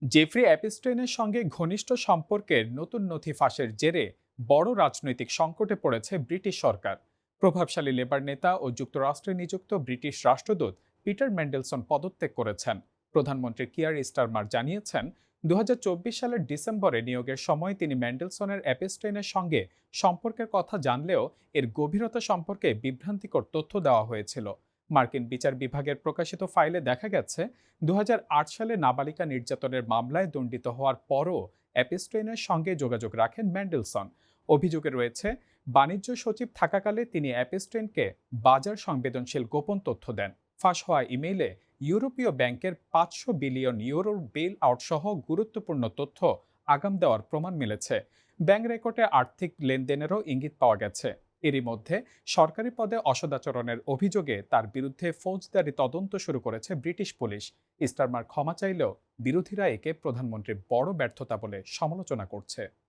Jeffrey অ্যাপিস্টেইনের সঙ্গে ঘনিষ্ঠ সম্পর্কের নতুন নথি ফাঁসের জেরে বড় রাজনৈতিক সংকটে পড়েছে ব্রিটিশ সরকার। প্রভাবশালী লেবার নেতা ও যুক্তরাষ্ট্রে নিযুক্ত ব্রিটিশ রাষ্ট্রদূত পিটার ম্যান্ডেলসন পদত্যাগ করেছেন। প্রধানমন্ত্রী কিয়ার স্টারমার জানিয়েছেন, 2024 সালের ডিসেম্বরে নিয়োগের সময় তিনি ম্যান্ডেলসনের অ্যাপিস্টেইনের সঙ্গে সম্পর্কের কথা জানলেও এর গভীরতা সম্পর্কে বিভ্রান্তিকর তথ্য দেওয়া হয়েছিল। মার্কিন বিচার বিভাগের প্রকাশিত ফাইলে দেখা গেছে, 2008 সালে নাবালিকা নির্যাতনের মামলায় দণ্ডিত হওয়ার পরও অ্যাপিস্টেইনের সঙ্গে যোগাযোগ রাখেন ম্যান্ডেলসন। অভিযোগে রয়েছে, বাণিজ্য সচিব থাকাকালে তিনি অ্যাপিস্টেইনকে বাজার সংবেদনশীল গোপন তথ্য দেন। ফাঁস হওয়া ইমেইলে ইউরোপীয় ব্যাংকের 500 বিলিয়ন ইউরোর বেল আউট সহ গুরুত্বপূর্ণ তথ্য আগাম দেওয়ার প্রমাণ মিলেছে। ব্যাংক রেকর্ডে আর্থিক লেনদেনেরও ইঙ্গিত পাওয়া গেছে। এরই মধ্যে সরকারি পদে অসদাচরণের অভিযোগে তার বিরুদ্ধে ফৌজদারি তদন্ত শুরু করেছে ব্রিটিশ পুলিশ। স্টারমার ক্ষমা চাইলেও বিরোধীরা একে প্রধানমন্ত্রীর বড় ব্যর্থতা বলে সমালোচনা করছে।